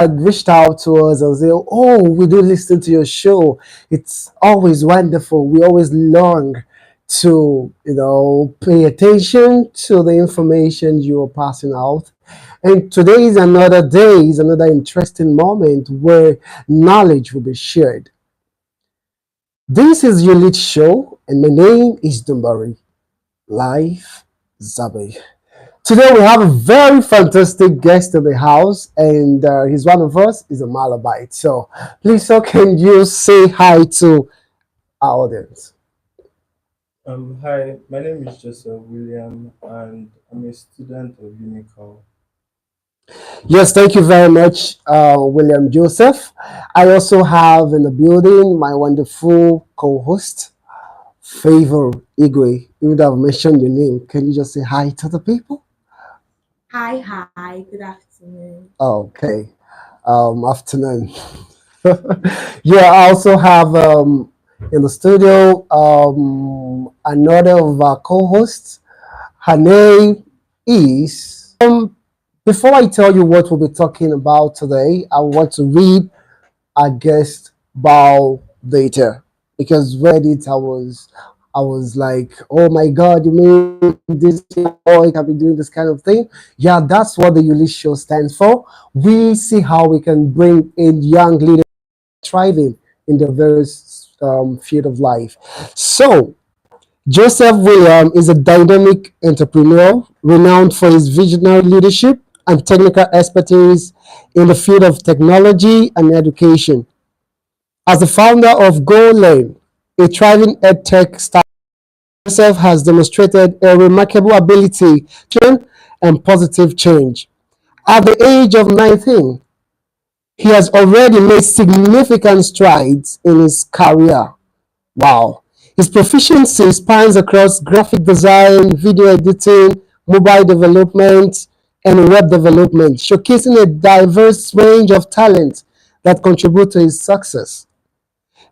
had reached out to us and say, "Oh, we do listen to your show. It's always wonderful. We always learn to, pay attention to the information you are passing out. And today is another day, is another interesting moment where knowledge will be shared. This is your lead show, and my name is Dumbari Life Zabe. Today we have a very fantastic guest in the house, and he's one of us. He's a Malabite. So please, so can you say hi to our audience? Hi, my name is Joseph William, and I'm a student of Unical. Yes, thank you very much, William Joseph. I also have in the building my wonderful co-host, Favor Igwe. You would have mentioned your name. Can you just say hi to the people? Hi, good afternoon. Okay. Afternoon. Yeah, I also have in the studio another of our co-hosts. Her name is. Before I tell you what we'll be talking about today, I want to read our guest bio data because when I read it, I was like, oh my God, you mean this boy can be doing this kind of thing? Yeah, that's what the Ulysses show stands for. We see how we can bring in young leaders thriving in the various field of life. So, Joseph William is a dynamic entrepreneur renowned for his visionary leadership and technical expertise in the field of technology and education. As the founder of GoLearn, a thriving edtech startup, Joseph has demonstrated a remarkable ability to and positive change. At the age of 19, he has already made significant strides in his career. Wow. His proficiency spans across graphic design, video editing, mobile development, and web development, showcasing a diverse range of talent that contribute to his success.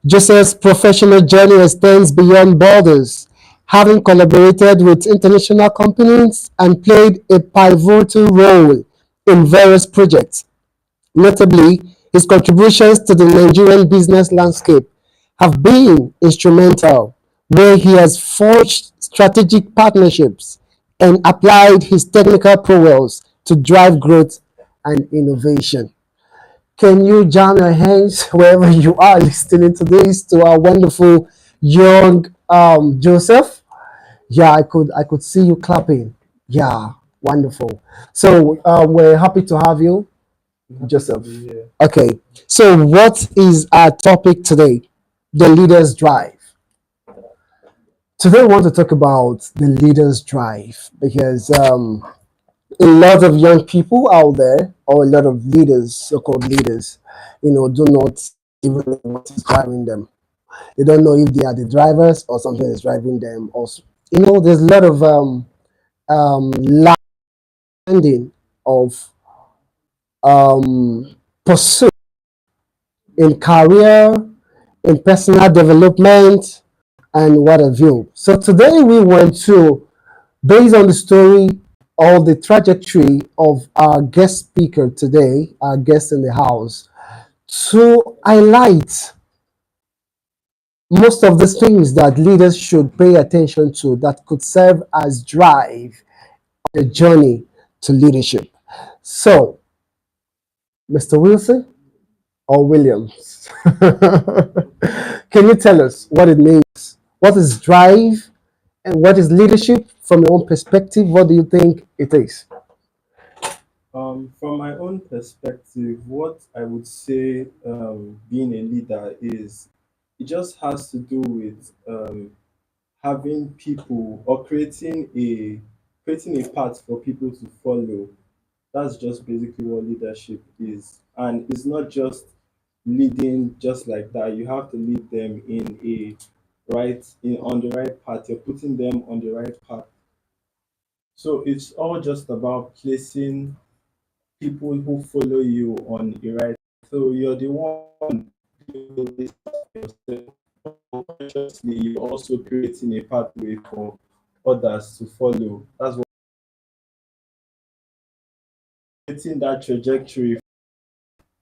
Joseph's professional journey extends beyond borders, having collaborated with international companies and played a pivotal role in various projects. Notably, his contributions to the Nigerian business landscape have been instrumental, where he has forged strategic partnerships and applied his technical prowess to drive growth and innovation. Can you jam your hands wherever you are listening to this to our wonderful young Joseph? Yeah, I could see you clapping. Yeah, wonderful. So we're happy to have you, I'm happy to Joseph. be here. Okay, so what is our topic today? The leader's drive. Today, we want to talk about the leader's drive because a lot of young people out there, or a lot of leaders, so-called leaders, do not even know what is driving them. They don't know if they are the drivers or something is driving them. Also, there's a lot of landing of pursuit in career, in personal development, and what have you. So today we want to, based on the story or the trajectory of our guest speaker today, our guest in the house, to highlight most of the things that leaders should pay attention to that could serve as drive on the journey to leadership. So, Mr. Wilson or Williams, can you tell us what it means? What is drive and what is leadership from your own perspective? What do you think it is? From my own perspective, what I would say being a leader is it just has to do with having people or creating a path for people to follow. That's just basically what leadership is, and it's not just leading just like that. You have to lead them in a on the right path. You're putting them on the right path. So it's all just about placing people who follow you on the right. So you're the one doing this yourself. Consciously, you're also creating a pathway for others to follow. That's what creating that trajectory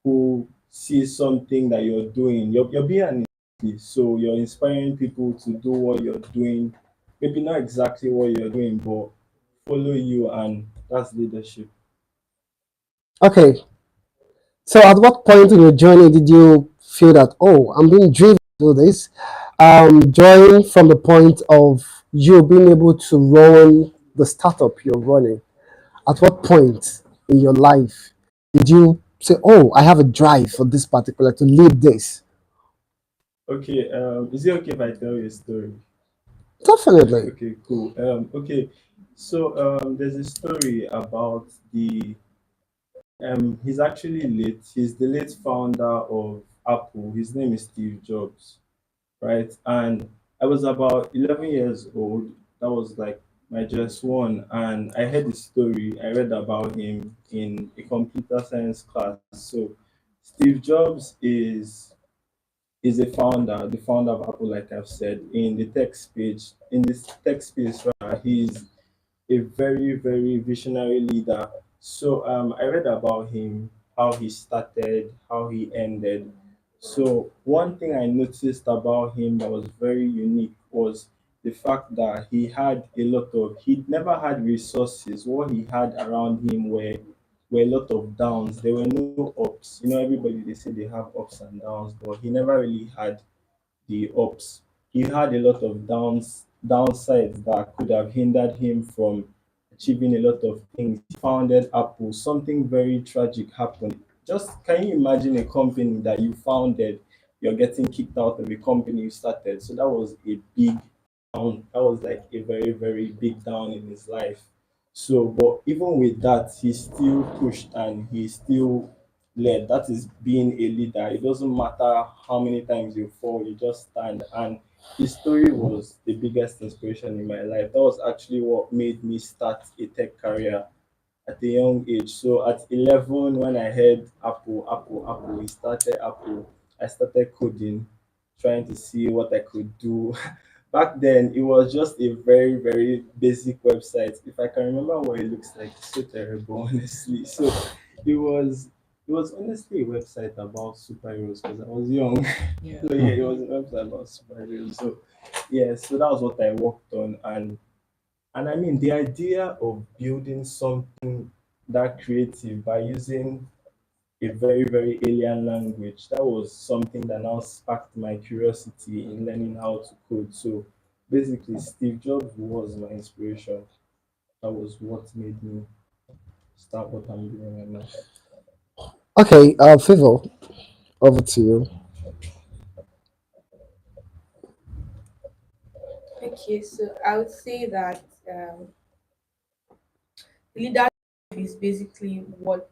people see something that you're doing. You're being an inspiration. So you're inspiring people to do what you're doing. Maybe not exactly what you're doing, but follow you, and that's leadership. Okay, so at what point in your journey did you feel that, oh, I'm being driven to do this? Join from the point of you being able to run the startup you're running. At what point in your life did you say, oh, I have a drive for this particular to lead this? Okay, is it okay if I tell you a story? Definitely. Okay, cool. Okay, so there's a story about the he's actually late. He's the late founder of Apple. His name is Steve Jobs, right? And I was about 11 years old. That was like my just one, and I heard the story. I read about him in a computer science class. So Steve Jobs is a founder, the founder of Apple, like I've said, in the tech space. In this tech space, right, he's a very, very visionary leader. So I read about him, how he started, how he ended. So one thing I noticed about him that was very unique was the fact that he never had resources. What he had around him were a lot of downs. There were no ups. You know, everybody they say they have ups and downs, but he never really had the ups. He had a lot of downsides that could have hindered him from achieving a lot of things. He founded Apple. Something very tragic happened. Just can you imagine a company that you founded, you're getting kicked out of a company you started? So that was a big down. That was like a very, very big down in his life. So, but even with that, he still pushed and he still led. That is being a leader. It doesn't matter how many times you fall, you just stand. And his story was the biggest inspiration in my life. That was actually what made me start a tech career at a young age. So at 11, when I heard Apple, we started Apple. I started coding, trying to see what I could do. Back then, it was just a very, very basic website. If I can remember what it looks like, it's so terrible, honestly. So it was it was honestly a website about superheroes because I was young. So yeah, it was a website about superheroes. So yeah, so that was what I worked on, and I mean, the idea of building something that creative by using a very, very alien language, that was something that now sparked my curiosity in learning how to code. So basically, Steve Jobs was my inspiration. That was what made me start what I'm doing right now. Okay, Favor, over to you. Okay, so I would say that leadership is basically what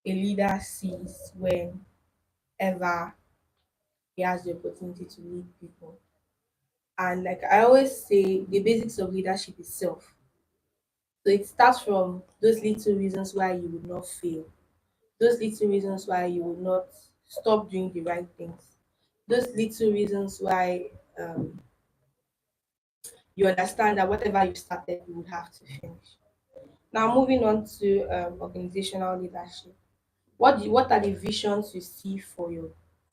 a leader sees whenever he has the opportunity to lead people. And like I always say, the basics of leadership is self. So it starts from those little reasons why you would not fail, those little reasons why you would not stop doing the right things, those little reasons why you understand that whatever you started, you would have to finish. Now, moving on to organizational leadership. What are the visions you see for your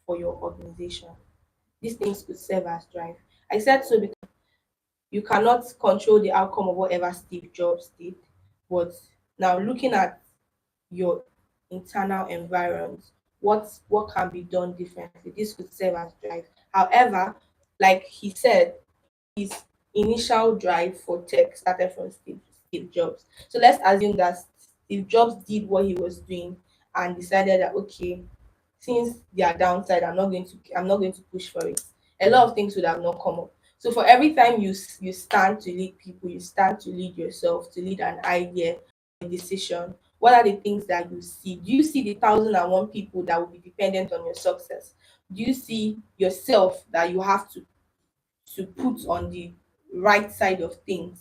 organization? These things could serve as drive. I said so because you cannot control the outcome of whatever Steve Jobs did, but now looking at your internal environment, what can be done differently? This could serve as drive. However, like he said, his initial drive for tech started from Steve Jobs. So let's assume that Steve Jobs did what he was doing and decided that okay, since they are downside, I'm not going to push for it. A lot of things would have not come up. So for every time you stand to lead people, you stand to lead yourself, to lead an idea, a decision. What are the things that you see? Do you see the 1,001 people that will be dependent on your success? Do you see yourself that you have to put on the right side of things?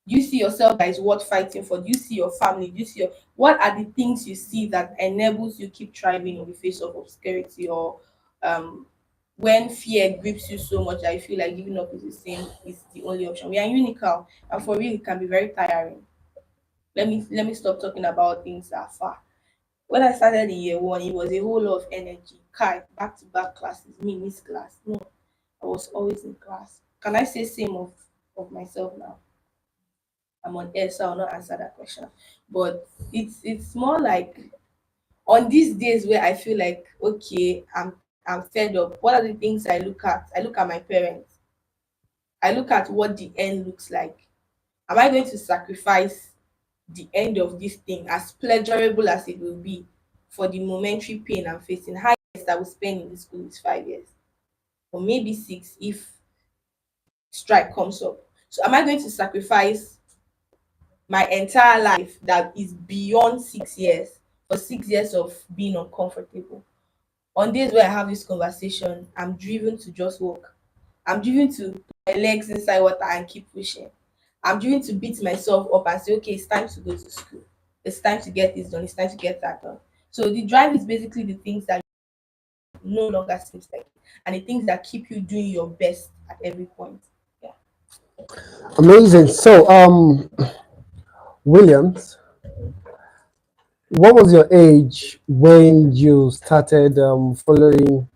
Do you see yourself that is worth fighting for? Do you see your family? Do you see what are the things you see that enables you keep thriving in the face of obscurity or um when fear grips you so much that you feel like giving up is the only option. We are unical and for real it can be very tiring. Let me stop talking about things that are far. When I started in year one, it was a whole lot of energy. Kai, back to back classes, me miss class. No, I was always in class. Can I say same of myself now? I'm on air, so I'll not answer that question. But it's more like on these days where I feel like okay, I'm fed up. What are the things I look at? I look at my parents. I look at what the end looks like. Am I going to sacrifice the end of this thing, as pleasurable as it will be, for the momentary pain I'm facing? Highest I will spend in the school is 5 years, or maybe six if strike comes up. So am I going to sacrifice my entire life that is beyond 6 years for 6 years of being uncomfortable? On days where I have this conversation, I'm driven to just walk. I'm driven to put my legs inside water and keep pushing. I'm driven to beat myself up and say, okay, it's time to go to school. It's time to get this done. It's time to get that done. So the drive is basically the things that no longer seems like, and the things that keep you doing your best at every point. Yeah. Amazing. So, Williams, what was your age when you started following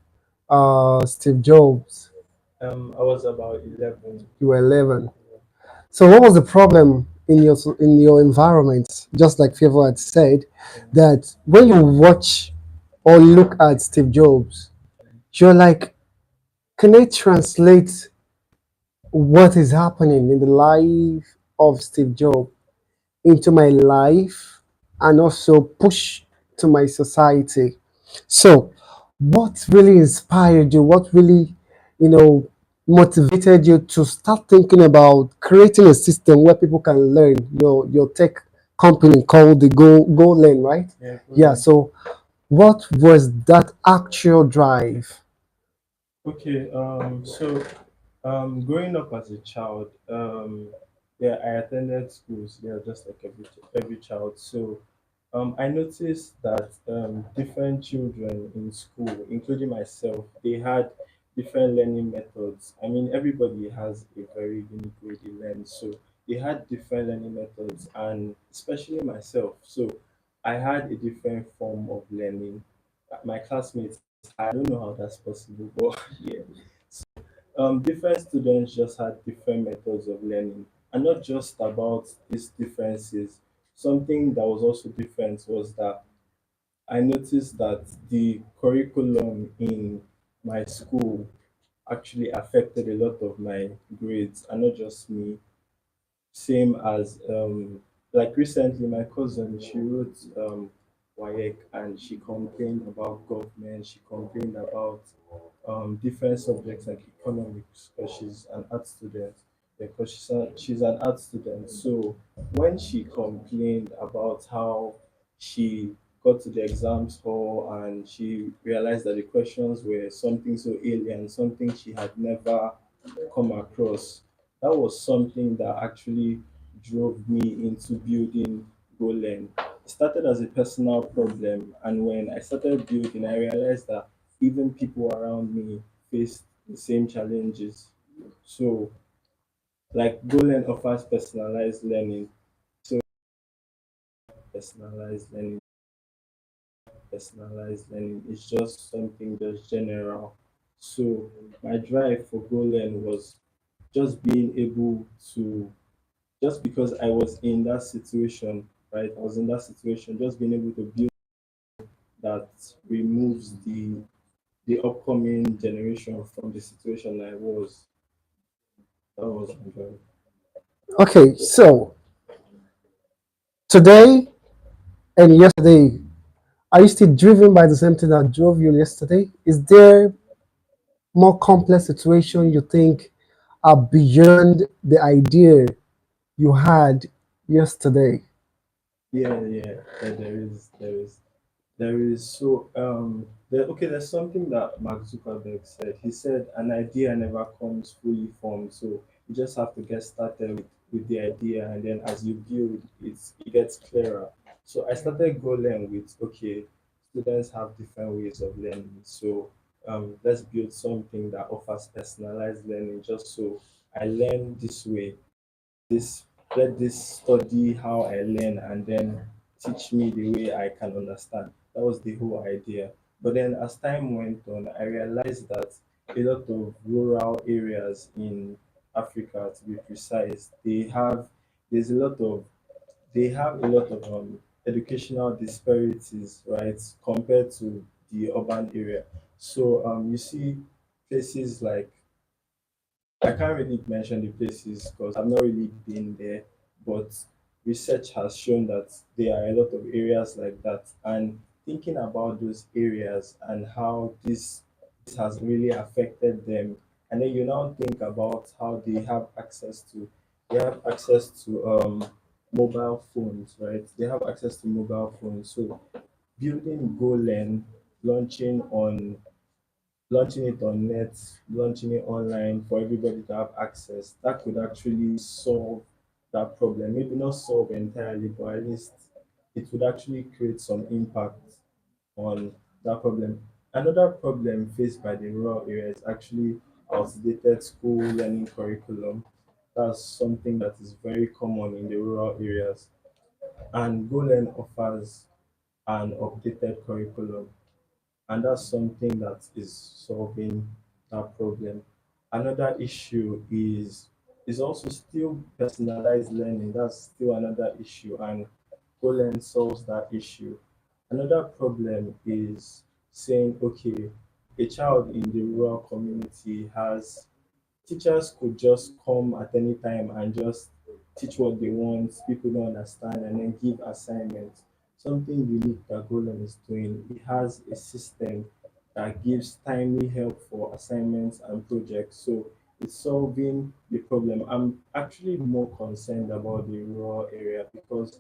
Steve Jobs? I was about 11. You were 11. So, what was the problem in your environment? Just like Favor had said, that when you watch or look at Steve Jobs, you're like, can I translate what is happening in the life of Steve Jobs into my life and also push to my society? So, what really inspired you? What really, you know, motivated you to start thinking about creating a system where people can learn? Your tech company called the Go Learn, right? Yeah, Yeah. So, what was that actual drive? okay. Growing up as a child, yeah, I attended schools. Yeah, just like every child. So, I noticed that different children in school, including myself, they had different learning methods. I mean, everybody has a very unique way they learn. So they had different learning methods, and especially myself. So I had a different form of learning. My classmates, I don't know how that's possible, but yeah, different students just had different methods of learning, and not just about these differences. Something that was also different was that I noticed that the curriculum in my school actually affected a lot of my grades, and not just me. Same as like recently, my cousin, she wrote WAEC, and she complained about government. She complained about different subjects like economics, because she's an art student. Because she's an art student. So when she complained about how she got to the exams hall and she realized that the questions were something so alien, something she had never come across, that was something that actually drove me into building Golen. It started as a personal problem, and when I started building, I realized that even people around me faced the same challenges. So, like Golen offers personalized learning, so personalized learning, personalized learning is just something just general. So, my drive for Golen was just being able to, just because I was in that situation, right? I was in that situation, just being able to build that removes the upcoming generation from the situation I was. That was my drive. Okay, so today and yesterday, are you still driven by the same thing that drove you yesterday? Is there more complex situation you think are beyond the idea you had yesterday? Yeah, there is okay, there's something that Mark Zuckerberg said. He said an idea never comes fully formed, so you just have to get started with the idea, and then as you build it gets clearer. So I started Golem with, okay, students have different ways of learning, so let's build something that offers personalized learning, just so I learn this way, this let this study how I learn, and then teach me the way I can understand. That was the whole idea. But then as time went on, I realized that a lot of rural areas in Africa, to be precise, there's a lot of they have a lot of educational disparities, right, compared to the urban area. So you see places like, I can't really mention the places because I've not really been there, but research has shown that there are a lot of areas like that. And thinking about those areas and how this has really affected them, and then you now think about how they have access to mobile phones, right? They have access to mobile phones. So building Golen, launching on launching it on net, launching it online for everybody to have access, that could actually solve that problem. Maybe not solve entirely, but at least it would actually create some impact on that problem. Another problem faced by the rural area is actually outdated school learning curriculum. That's something that is very common in the rural areas. And GoLearn offers an updated curriculum, and that's something that is solving that problem. Another issue is also still personalized learning. That's still another issue, and Golang solves that issue. Another problem is saying, okay, a child in the rural community has teachers could just come at any time and just teach what they want, people don't understand, and then give assignments. Something unique that Golem is doing, it has a system that gives timely help for assignments and projects. So it's solving the problem. I'm actually more concerned about the rural area because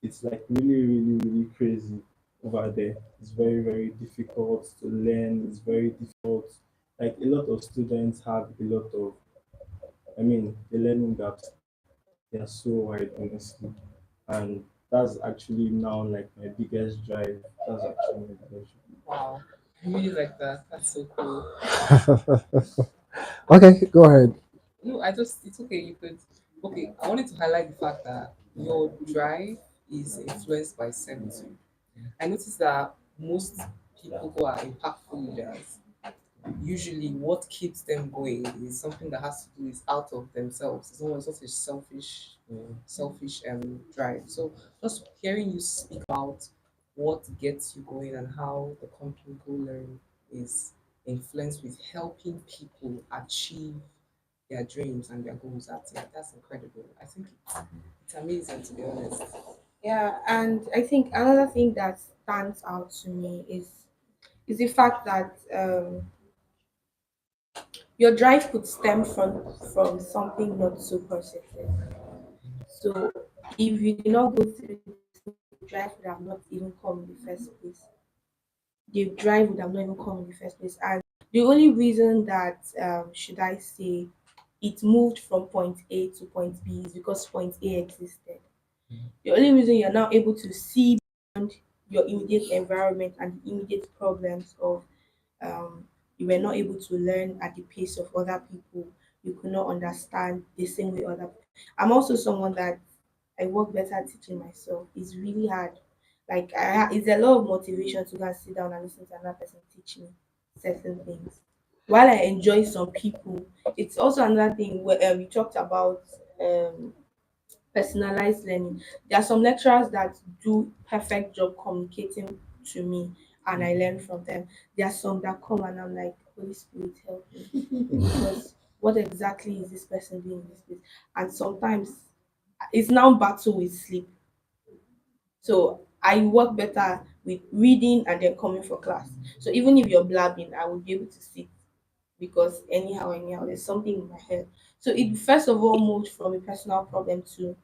it's like really, really, really crazy over there. It's very, very difficult to learn. It's very difficult. Like a lot of students have a lot of, the learning gaps, they are so wide, honestly. And that's actually now like my biggest drive. That's actually my biggest drive. Wow. I really like that. That's so cool. Okay, go ahead. No, it's okay. You could, okay. I wanted to highlight the fact that your drive is influenced by servitude. I noticed that most people who are impactful leaders, usually what keeps them going is something that has to do is out of themselves. It's not a selfish drive. So just hearing you speak about what gets you going and how the company Go Learn is influenced with helping people achieve their dreams and their goals. That's incredible. I think it's amazing, to be honest. Yeah, and I think another thing that stands out to me is the fact that your drive could stem from something not so positive. So if you did not go through this, the drive would have not even come in the first place. The drive would have not even come in the first place. And the only reason that should I say it moved from point A to point B is because point A existed. The only reason you're now able to see beyond your immediate environment and the immediate problems of you were not able to learn at the pace of other people. You could not understand the same way other people. I'm also someone that I work better at teaching myself. It's really hard. Like it's a lot of motivation to go and sit down and listen to another person teach me certain things. While I enjoy some people, it's also another thing where we talked about um, personalized learning. There are some lecturers that do perfect job communicating to me and I learn from them. There are some that come and I'm like, Holy Spirit help me. Because what exactly is this person doing in this place? And sometimes it's now battle with sleep. So I work better with reading and then coming for class. So even if you're blabbing, I will be able to sit because anyhow, there's something in my head. So it first of all moved from a personal problem to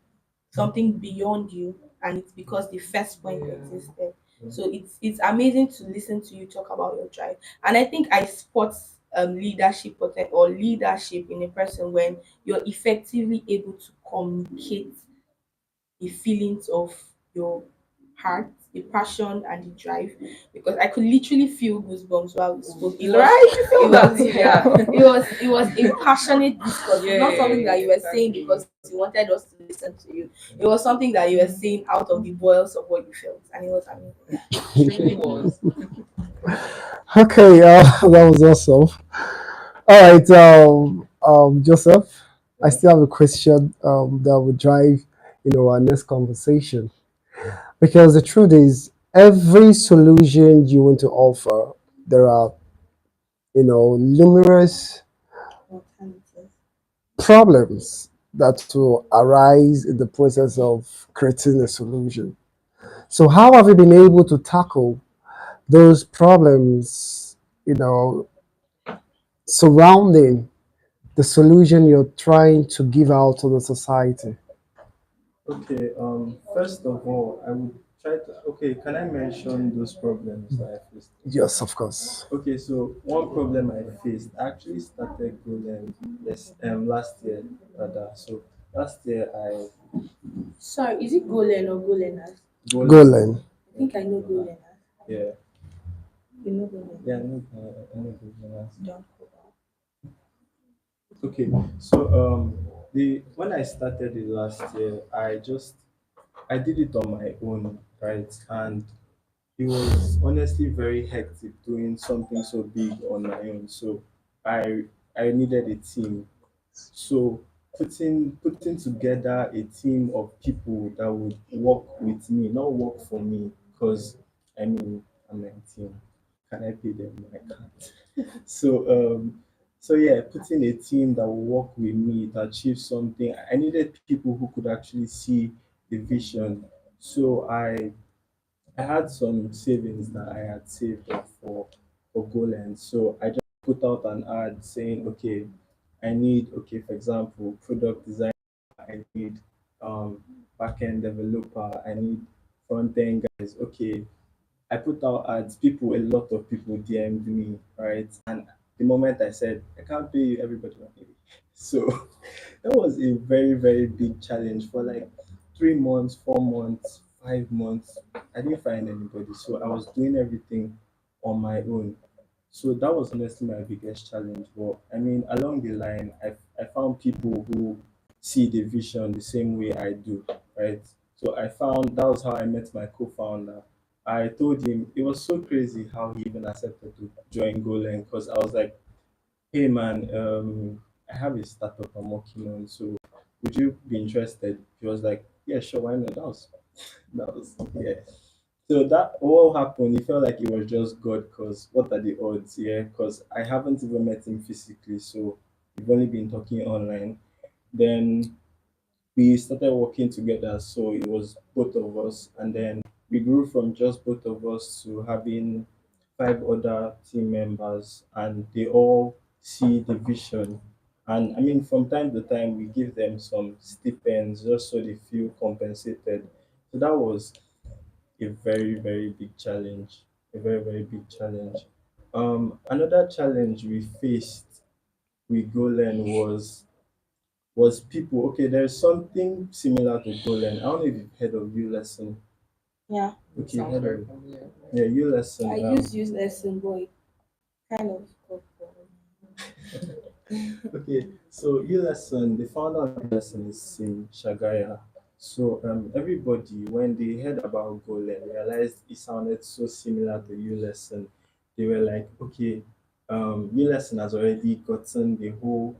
something beyond you, and it's because the first point Yeah. existed. So it's amazing to listen to you talk about your drive, and I think I spot or leadership in a person when you're effectively able to communicate the feelings of your heart, the passion and the drive, because I could literally feel goosebumps while we spoke. Right? You feel It that? was Yeah. it was a passionate discourse. It's not something that you were saying Exactly. because you wanted us to listen to you. It was something that you were saying out of the boils of what you felt, and it was amazing. Truly was. Okay, that was awesome. All right, Joseph, I still have a question that will drive, our next conversation. Because the truth is, every solution you want to offer, there are, numerous Alternative. problems that will arise in the process of creating a solution. So, how have you been able to tackle those problems, surrounding the solution you're trying to give out to the society? Okay, first of all, I would try to. Okay, can I mention those problems that I faced? Yes, of course. Okay, so one problem I faced, I actually started Golang last year, rather. So last year I Sorry, is it Golen or Golenas? Golang, Golan. I think I know Golenas. yeah, You know Golenas. yeah, I know Golang. Don't go. Okay, so the when I started it last year, I did it on my own, right? And it was honestly very hectic doing something so big on my own. So I I needed a team. So putting together a team of people that would work with me, not work for me, because I mean I'm 19. Can I pay them? I can't. So so yeah, putting a team that will work with me to achieve something. I needed people who could actually see the vision. So I had some savings that I had saved up for Goland. So I just put out an ad saying, okay, I need, okay, for example, product design, I need um backend developer, I need front end guys. Okay, I put out ads, a lot of people DM'd me, right? And the moment I said, I can't pay you, everybody want me. So that was a very, very big challenge for like 3 months, 4 months, 5 months. I didn't find anybody. So I was doing everything on my own. So that was honestly my biggest challenge. But I mean, along the line, I found people who see the vision the same way I do, right? So I found that was how I met my co-founder. I told him it was so crazy how he even accepted to join Golang because I was like, hey man, I have a startup I'm working on, so would you be interested? He was like, yeah, sure, why not? That was yeah. So that all happened. It felt like it was just God, because what are the odds? Yeah, because I haven't even met him physically, so we've only been talking online. Then we started working together, so it was both of us, and then we grew from just both of us to having 5 other team members, and they all see the vision. And I mean, from time to time, we give them some stipends just so they feel compensated. So that was a very, very big challenge. A very, very big challenge. Another challenge we faced with Golan was people. Okay, there's something similar to Golan. I don't know if you've heard of U lesson. Yeah, Okay, you've Sounds heard very of familiar. yeah, U lesson. I use lesson, boy. Kind of. Okay, so U lesson, the founder of U lesson is Sim Shagaya. So everybody, when they heard about Golan, realized it sounded so similar to U lesson. They were like, okay, U lesson has already gotten the whole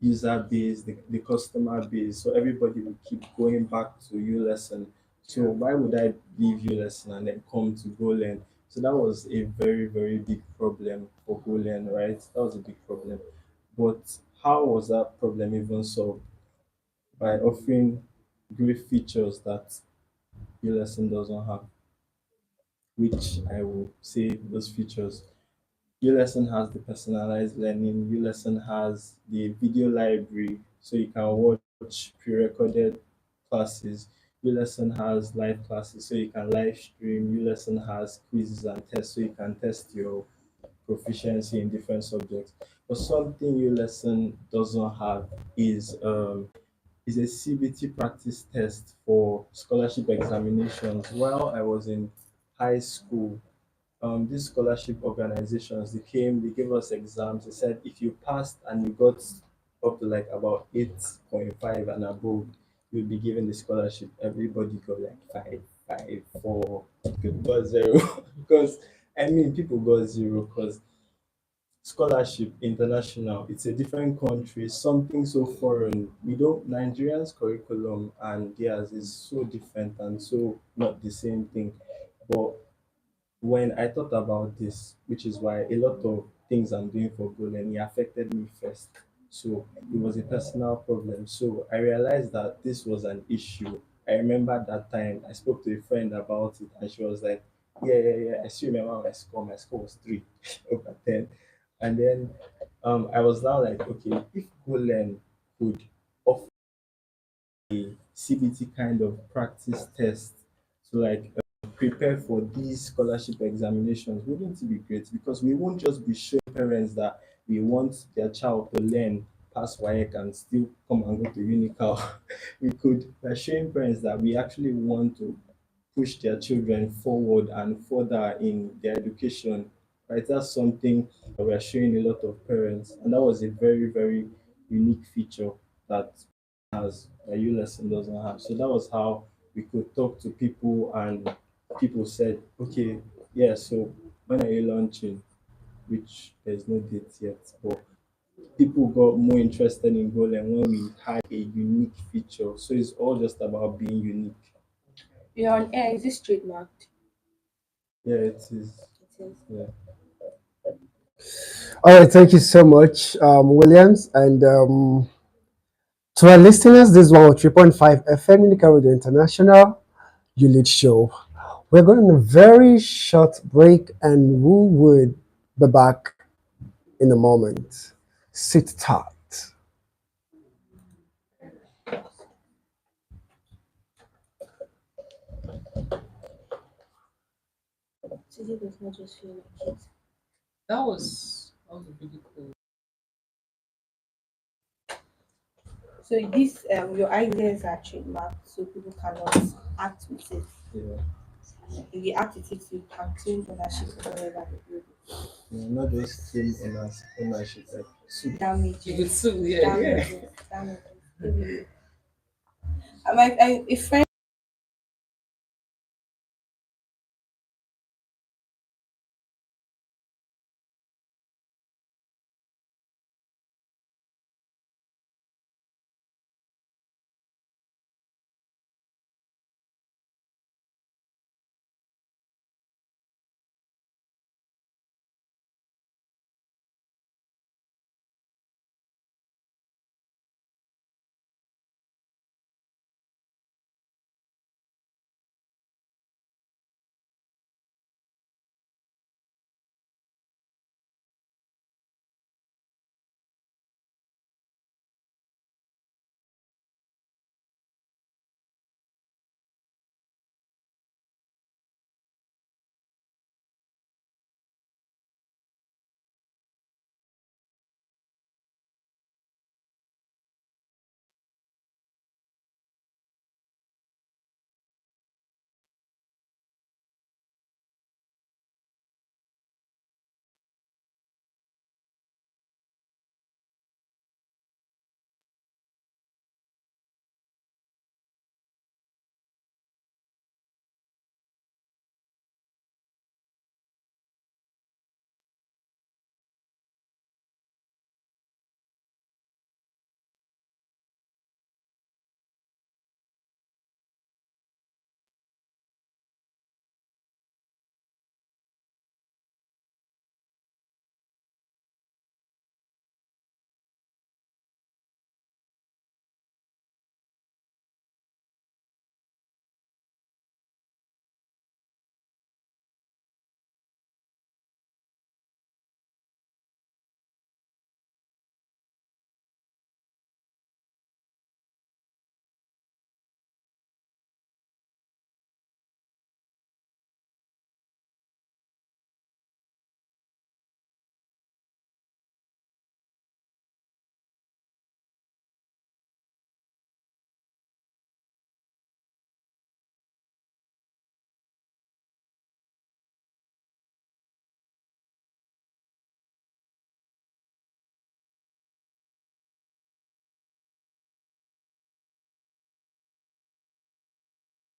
user base, the customer base. So everybody will keep going back to ULesson. So why would I leave ULesson and then come to Golang? So that was a very, very big problem for Golang, right? That was a big problem. But how was that problem even solved? By offering great features that ULesson doesn't have, which I will say those features. ULesson has the personalized learning. ULesson has the video library, so you can watch pre-recorded classes. ULesson has live classes, so you can live stream. ULesson has quizzes and tests, so you can test your proficiency in different subjects. But something ULesson doesn't have is a CBT practice test for scholarship examinations. While I was in high school, these scholarship organizations, they gave us exams. They said if you passed and you got up to like about 8.5 and above, you'll be given the scholarship. Everybody got like 5, 5, 4, got zero. Because I mean, people got zero because scholarship international, it's a different country, something so foreign. We don't Nigerians curriculum and theirs is so different and so not the same thing. But when I thought about this, which is why a lot of things I'm doing for Golan, it affected me first. So it was a personal problem. So I realized that this was an issue. I remember that time I spoke to a friend about it, and she was like, "Yeah, yeah, yeah. I still remember my score. My score was 3 over 10." And then I was now like, okay, if Golan could offer a CBT kind of practice test to like prepare for these scholarship examinations, wouldn't it be great? Because we won't just be showing parents that we want their child to learn, pass WAEC, and still come and go to Unical. We could by showing parents that we actually want to push their children forward and further in their education. Right, that's something that we're showing a lot of parents, and that was a very, very unique feature that has a U lesson doesn't have. So that was how we could talk to people, and people said, okay, yeah, so when are you launching? Which there's no date yet, but people got more interested in Golang when we had a unique feature. So it's all just about being unique. You're on air. Is this trademarked? Yeah, it is. It is. Yeah. All right, thank you so much, Williams. And to our listeners, this is 103.5 FM Unica Radio International, You Lead Show. We're going on a very short break and we would be back in a moment. Sit tight. Today does not just feel like it. That was really cool. So this your ideas are trademarked, so people cannot act with it. Yeah. If you act with it, you can claim ownership wherever they do. Yeah, not just claim ownership, like soup. You could Damages, too, yeah, yeah. damages. A friend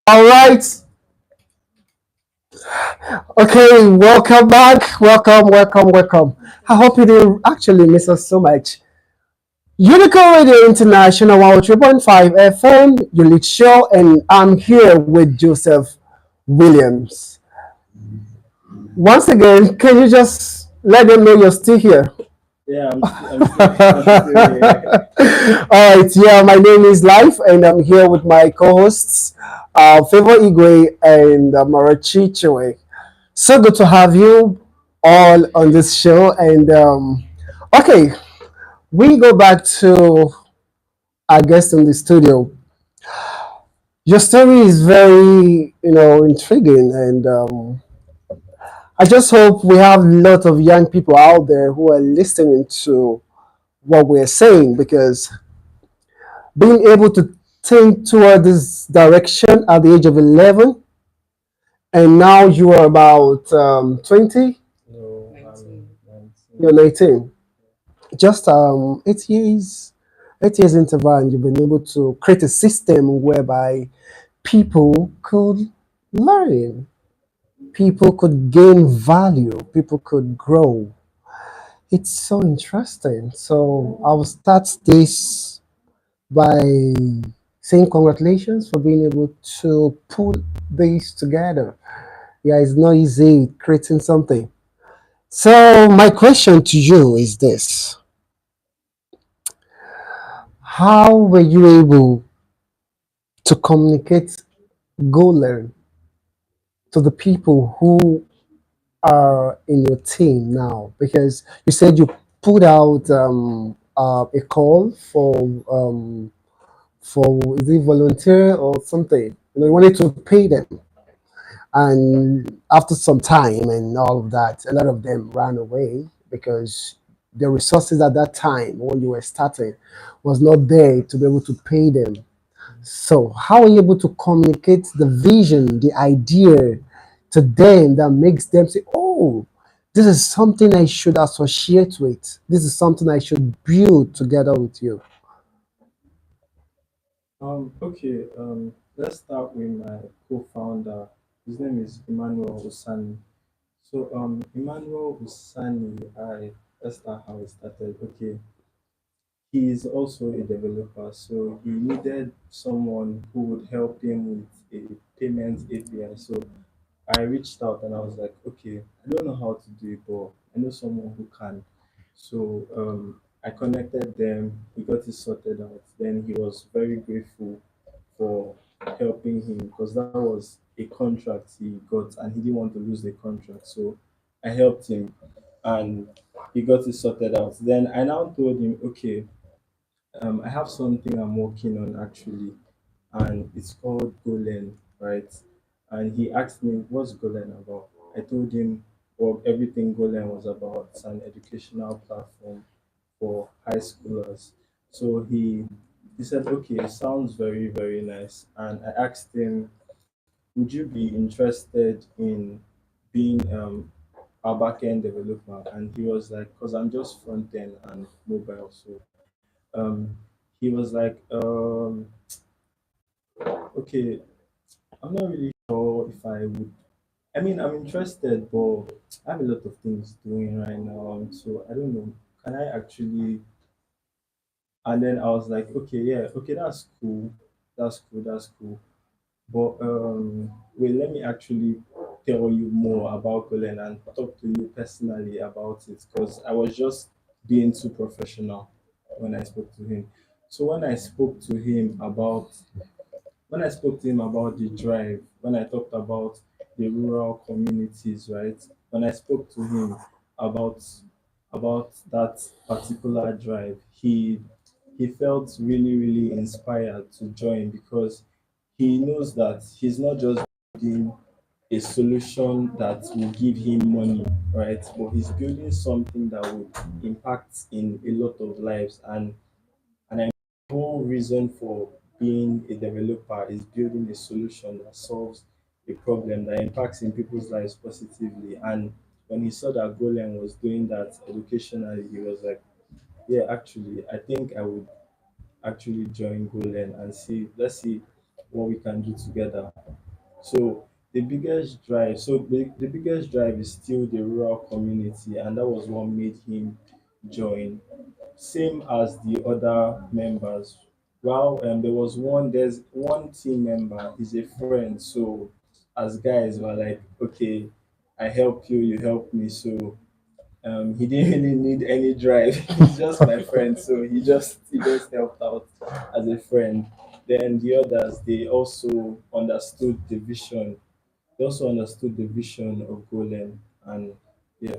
All right. Okay. Welcome back. Welcome. Welcome. Welcome. I hope you didn't actually miss us so much. Unicorn Radio International 103.5 FM, your lead show, and I'm here with Joseph Williams. Once again, can you just let them know you're still here? Yeah, I'm still here. All right, yeah, my name is Life, and I'm here with my co-hosts, Favor Igwe and Marachi Chiwe. So good to have you all on this show. And okay, we go back to our guest in the studio. Your story is very, intriguing, and I just hope we have a lot of young people out there who are listening to what we're saying because being able to think toward this direction at the age of 11 and now you are about 20, No, 19. 19. you're 19, just 8 years, 8 years interval, and you've been able to create a system whereby people could learn, people could gain value, people could grow. It's so interesting. So I will start this by saying congratulations for being able to pull this together. Yeah, it's not easy creating something. So my question to you is this: how were you able to communicate Golan to the people who are in your team now? Because you said you put out a call for is it volunteer or something? You wanted to pay them, and after some time and all of that, a lot of them ran away because the resources at that time when you were starting was not there to be able to pay them. So how are you able to communicate the vision, the idea to them that makes them say, "Oh, this is something I should associate with. This is something I should build together with you." Okay, let's start with my co-founder. His name is Emmanuel Osani. So, Emmanuel Osani, let's start how it started. Okay, he is also a developer, so he needed someone who would help him with a payment API. So I reached out and I was like, okay, I don't know how to do it, but I know someone who can. So I connected them, we got it sorted out. Then he was very grateful for helping him because that was a contract he got and he didn't want to lose the contract. So I helped him and he got it sorted out. Then I now told him, okay, I have something I'm working on actually, and it's called Golen, right? And he asked me, "What's Golen about?" I told him what everything Golen was about. It's an educational platform for high schoolers. So he said, "Okay, it sounds very very nice." And I asked him, "Would you be interested in being a backend developer?" And he was like, "Cause I'm just front end and mobile, so." Um, he was like, okay, I'm not really sure if I would. I mean, I'm interested, but I have a lot of things doing right now, so I don't know. Can I actually? And then I was like, okay, yeah, okay, that's cool, that's cool, that's cool. But wait, let me actually tell you more about Colin and talk to you personally about it because I was just being too professional when I spoke to him. So when I spoke to him about the drive, when I talked about the rural communities, right? When I spoke to him about that particular drive, he felt really, really inspired to join because he knows that he's not just building a solution that will give him money, right? But he's building something that will impact in a lot of lives and whole reason for being a developer is building a solution that solves a problem that impacts in people's lives positively. And when he saw that Golem was doing that educationally, he was like, yeah, actually, I think I would actually join Golem and see, let's see what we can do together. So the biggest drive is still the rural community, and that was what made him join. Same as the other members. Well, there's one team member, he's a friend. So as guys were like, okay, I help you, you help me. So he didn't really need any drive. He's just my friend, so he just helped out as a friend. Then the others, they also understood the vision of Golem, and yeah.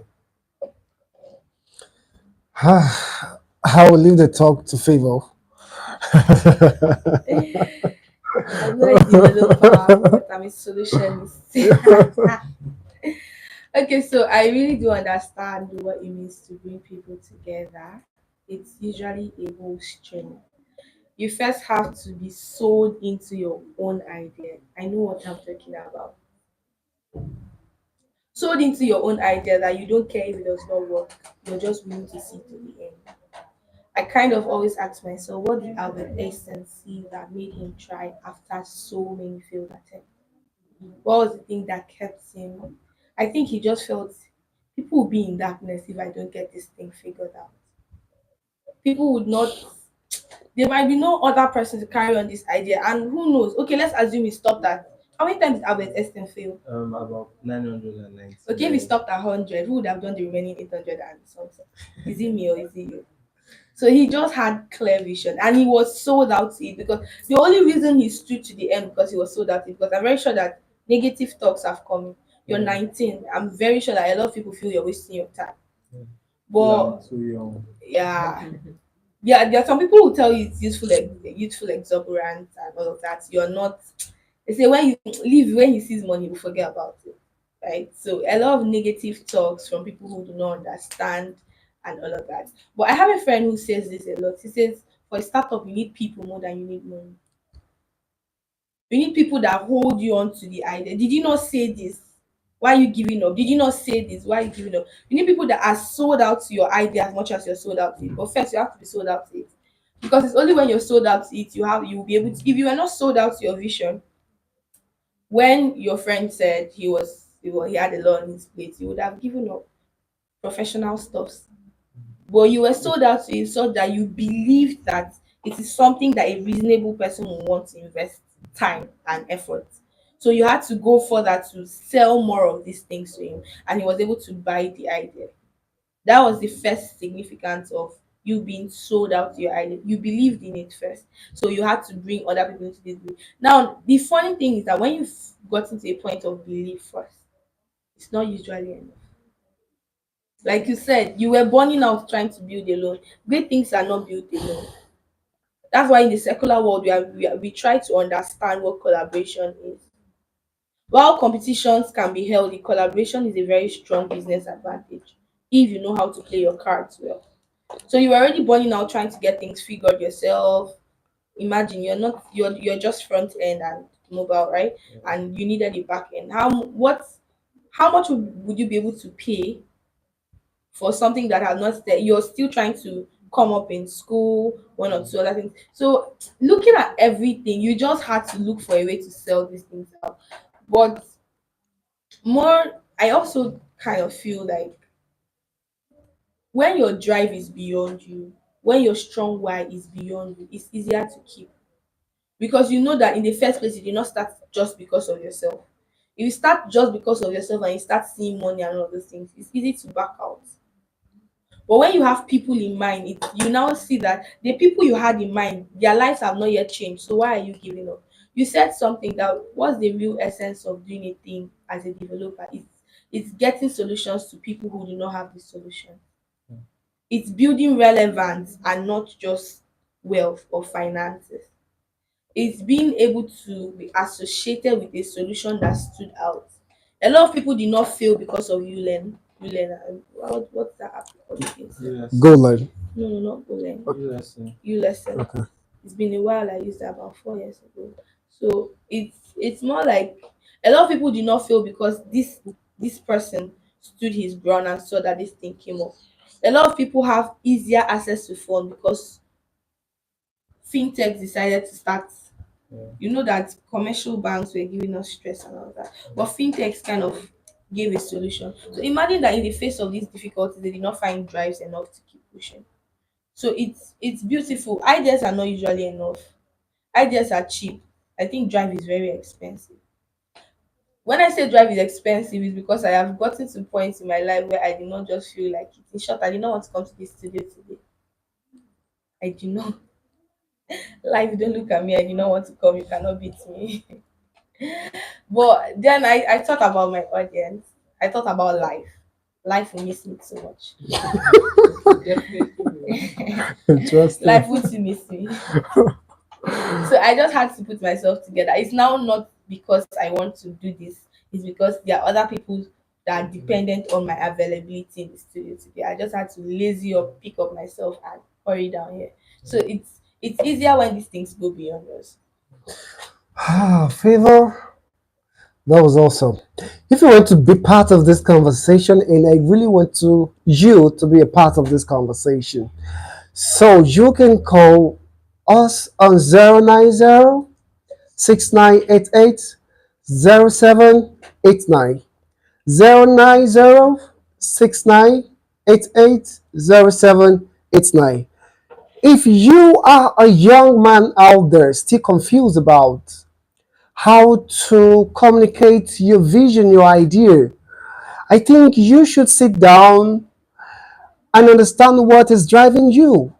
I will leave the talk to Favor. I'm not a developer, but I'm a solutionist. Okay, so I really do understand what it means to bring people together. It's usually a whole journey. You first have to be sold into your own idea. I know what I'm talking about. Sold into your own idea that you don't care if it does not work. You're just willing to see to the end. I kind of always ask myself, what did Albert Einstein see that made him try after so many failed attempts? What was the thing that kept him? I think he just felt people will be in darkness if I don't get this thing figured out. People would not, there might be no other person to carry on this idea. And who knows? Okay, let's assume he stopped at, how many times did Albert Einstein fail? About 990. Okay, if he stopped at 100, who would have done the remaining 800 and something? Is it me or is it you? So he just had clear vision and he was sold out to it because the only reason he stood to the end because he was sold out to it because I'm very sure that negative talks have come. You're 19. I'm very sure that a lot of people feel you're wasting your time. Yeah, But too young. yeah, yeah, there are some people who tell you it's useful, like youthful exuberance and all of that. You're not. They say when you leave, when he sees money, you forget about it, right? So a lot of negative talks from people who do not understand and all of that. But I have a friend who says this a lot. He says for a startup, you need people more than you need money. You need people that hold you on to the idea. Did you not say this? Why are you giving up? Did you not say this? Why are you giving up? You need people that are sold out to your idea as much as you're sold out to it. But first, you have to be sold out to it. Because it's only when you're sold out to it, you will be able to. If you are not sold out to your vision, when your friend said he had a lot on his plate, you would have given up professional stuff. But you were sold out to it so that you believed that it is something that a reasonable person will want to invest time and effort. So you had to go further to sell more of these things to him, and he was able to buy the idea. That was the first significance of you being sold out to your idea. You believed in it first, so you had to bring other people into this belief. Now, the funny thing is that when you've gotten to a point of belief first, it's not usually enough. Like you said, you were burning out trying to build alone. Great things are not built alone. That's why in the secular world, we try to understand what collaboration is. While competitions can be healthy, collaboration is a very strong business advantage if you know how to play your cards well. So you're already burning out trying to get things figured yourself. Imagine you're just front end and mobile, right? And you needed a back end. How much would you be able to pay for something that has not there? You're still trying to come up in school, one or two other things. So looking at everything, you just had to look for a way to sell these things out. But more, I also kind of feel like when your drive is beyond you, when your strong why is beyond you, it's easier to keep because you know that in the first place you did not start just because of yourself. If you start just because of yourself and you start seeing money and all those things, it's easy to back out. But when you have people in mind, you now see that the people you had in mind, their lives have not yet changed. So why are you giving up? You said something that what's the real essence of doing a thing as a developer? It's getting solutions to people who do not have the solution. It's building relevance and not just wealth or finances. It's being able to be associated with a solution that stood out. A lot of people did not fail because of what's that app called again? Yes. Go learn. No, no, not Ulen. Yes. Ulesson. Okay. It's been a while. I used that about 4 years ago. So it's more like a lot of people did not fail because this person stood his ground and saw that this thing came up. A lot of people have easier access to funds because fintech decided to start Yeah. You know that commercial banks were giving us stress and all that, but fintechs kind of gave a solution. So imagine that in the face of these difficulties, they did not find drives enough to keep pushing. So it's beautiful. Ideas are not usually enough. Ideas are cheap. I think drive is very expensive. When I say drive is expensive, is because I have gotten to points in my life where I did not just feel like it. In short, I did not want to come to this studio today. I do not. Life, don't look at me. I did not want to come. You cannot beat me. But then I thought about my audience. I thought about life. Life will miss me so much. Definitely will. Life Interesting. would miss me. So I just had to put myself together. It's now not because I want to do this, it's because there are other people that are dependent on my availability in the studio today. I just had to lazy up, pick up myself and hurry down here. So it's easier when these things go beyond us. Favor, that was awesome. If you want to be part of this conversation, and I really want to you to be a part of this conversation, so you can call us on 090 6988 0789. 090 6988 0789. If you are a young man out there still confused about how to communicate your vision, your idea, I think you should sit down and understand what is driving you.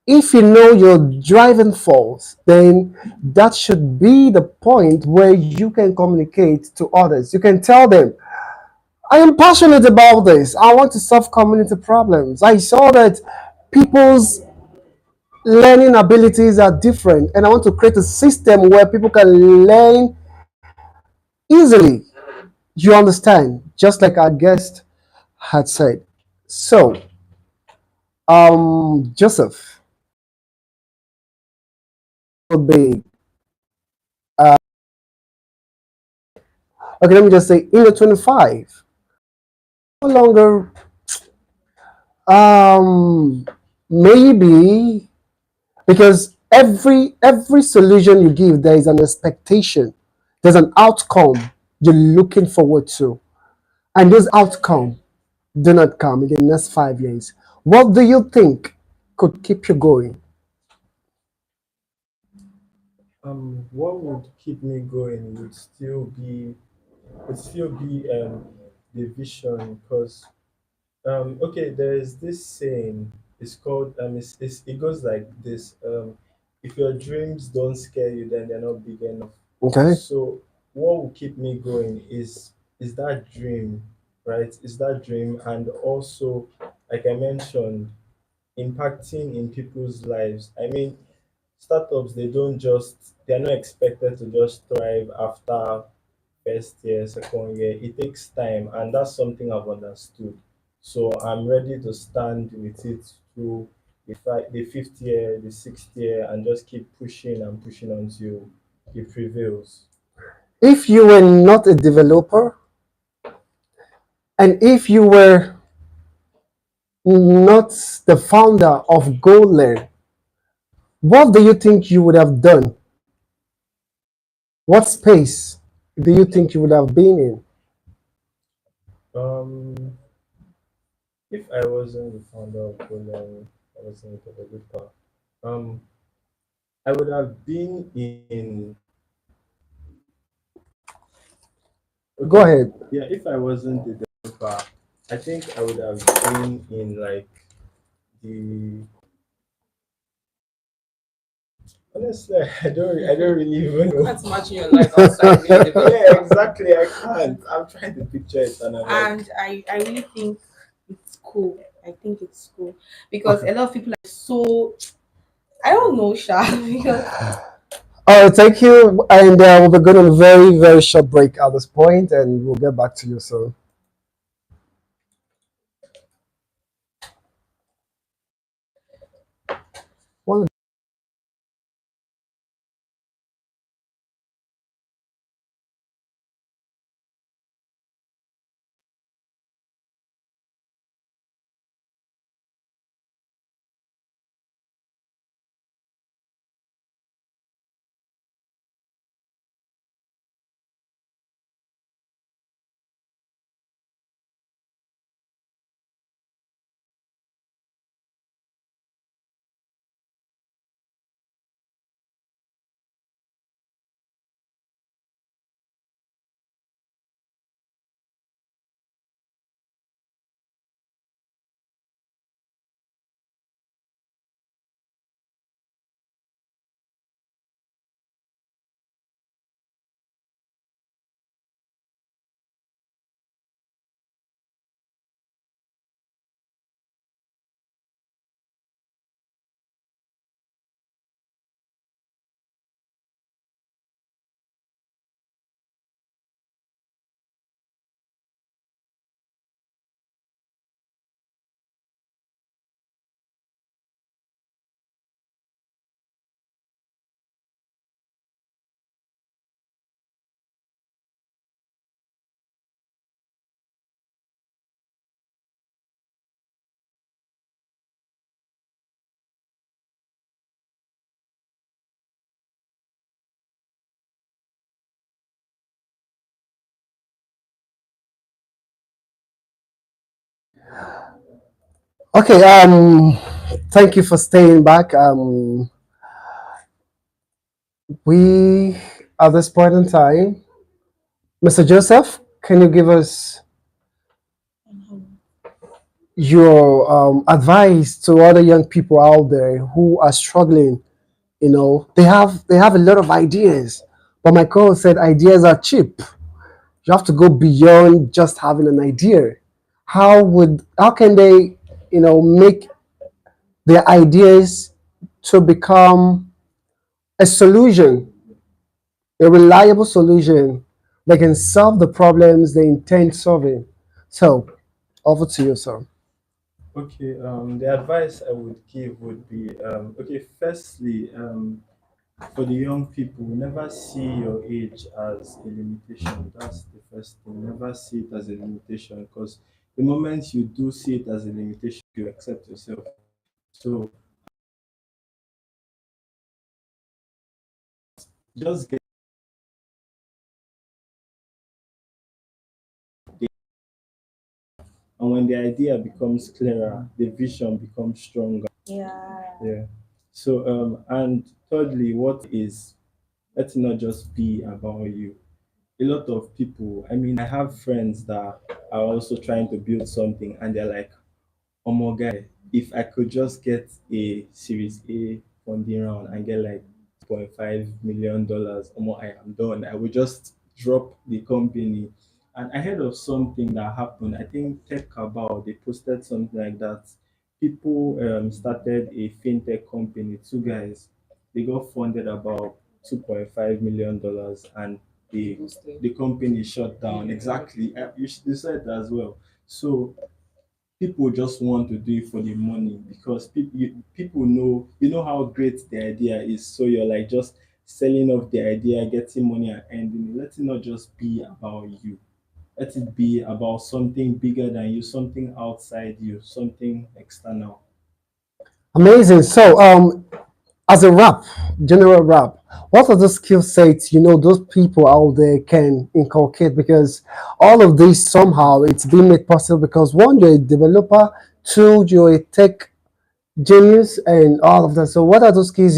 If you know your driving force, then that should be the point where you can communicate to others. You can tell them, I am passionate about this. I want to solve community problems. I saw that people's learning abilities are different, and I want to create a system where people can learn easily. You understand? Just like our guest had said. So, Joseph would be okay. Let me just say, in the 25, no longer um maybe because every solution you give, there is an expectation, there's an outcome you're looking forward to, and those outcome do not come in the next 5 years. What do you think could keep you going? What would keep me going would still be the vision, because okay, there is this saying. It's called it goes like this. If your dreams don't scare you, then they're not big enough. Okay. So what will keep me going is that dream, right? Is that dream, and also, like I mentioned, impacting in people's lives. I mean, startups, they're not expected to just thrive after first year, second year. It takes time, and that's something I've understood. So I'm ready to stand with it through the fifth year, the sixth year, and just keep pushing and pushing until it prevails. If you were not a developer, and if you were not the founder of GoLearn, what do you think you would have done? What space do you think you would have been in? Um, if I wasn't the founder of Golang, I wasn't a developer. Um, I would have been in. Go Okay, ahead. yeah. If I wasn't the developer, I think I would have been in like the. Honestly, I don't really even I know. can't imagine your life outside being a Yeah, developer. exactly. I can't. I'm trying to picture it, and I'm like, And I really think it's cool. I think it's cool because Okay. a lot of people are so I don't know, Sha, because All right, thank you. And we'll be going on a very, very short break at this point, and we'll get back to you soon. One Okay. Thank you for staying back. We at this point in time, Mr. Joseph, can you give us your advice to other young people out there who are struggling? They have a lot of ideas, but my co-host said ideas are cheap. You have to go beyond just having an idea. How can they, make their ideas to become a solution, a reliable solution that can solve the problems they intend solving? So, over to you, sir. Okay, the advice I would give would be okay, firstly, for the young people, never see your age as a limitation. That's the first thing. Never see it as a limitation, because the moment you do see it as a limitation, you accept yourself. So just get it. And when the idea becomes clearer, the vision becomes stronger. Yeah. Yeah. So and thirdly, what is, let it not just be about you. A lot of people, I mean, I have friends that are also trying to build something, and they're like, oh my guy, if I could just get a series A funding round and get like $2.5 million, I am done. I would just drop the company. And I heard of something that happened. I think Tech About, they posted something like that. People started a fintech company, two guys. They got funded about $2.5 million, and the Posted. the company shut down. Exactly. You said that as well. So people just want to do it for the money, because people know, how great the idea is, so you're like just selling off the idea, getting money and ending it. Let it not just be about you. Let it be about something bigger than you, something outside you, something external. Amazing. So, as a wrap, general wrap, what are the skill sets those people out there can inculcate? Because all of this somehow it's been made possible because one, you're a developer, two, you're a tech genius, and all of that. So, what are those skills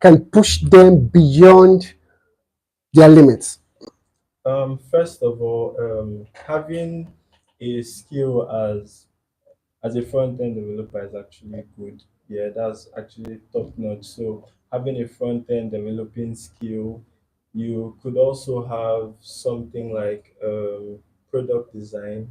can push them beyond their limits? First of all, having a skill as a front end developer is actually good. Yeah, that's actually top notch. So having a front end developing skill, you could also have something like product design.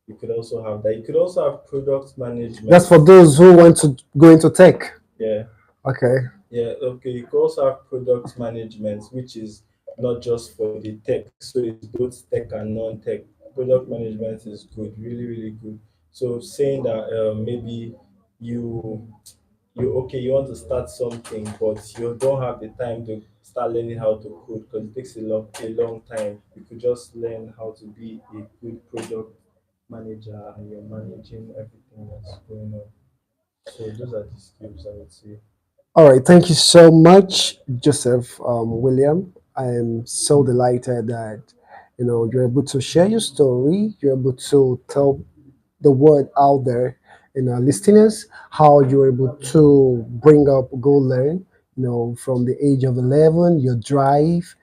You could also have that. You could also have product That's management. for those who want to go into tech. Yeah, Okay. yeah, okay. You could also have product management, which is not just for the tech. So it's both tech and non-tech. Product management is good, really, really good. So saying that maybe you you want to start something, but you don't have the time to start learning how to code, because it takes a long time. You could just learn how to be a good product manager, and you're managing everything that's going on. So those are the skills I would say. All right. Thank you so much, Joseph, William. I am so delighted that you're able to share your story. You're able to tell the word out there in our listeners how you're able to bring up Go Learn, from the age of 11, your drive.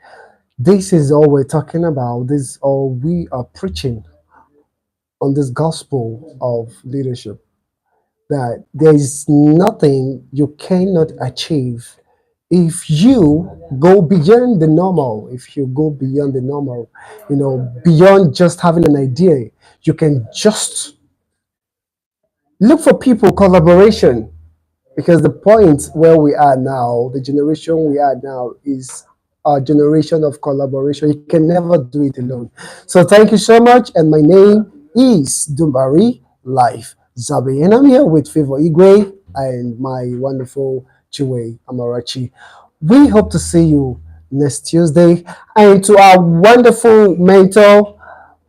This is all we're talking about. This is all we are preaching on this gospel of leadership, that there is nothing you cannot achieve if you go beyond the normal. If you go beyond the normal, beyond just having an idea, you can just look for people collaboration, because the point where we are now, the generation we are now, is a generation of collaboration. You can never do it alone. So thank you so much, and my name is Dumbari Life Zabi, and I'm here with Favor Igwe and my wonderful Chiwe Amarachi. We hope to see you next Tuesday, and to our wonderful mentor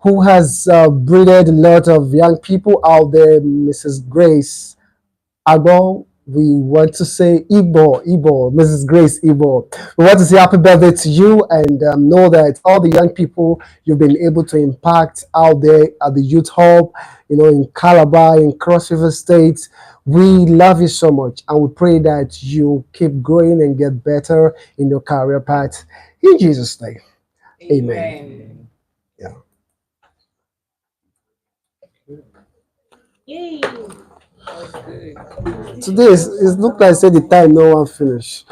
who has breeded a lot of young people out there, Mrs. Grace Agbo. we want to say Ibo, Mrs. Grace Ibo. We want to say happy birthday to you and know that all the young people you've been able to impact out there at the Youth Hub, in Calabar, in Cross River State. We love you so much and we pray that you keep growing and get better in your career path. In Jesus' name, amen. Amen. Yeah. Yay! That was good. Today it looked like I said the time no one finished.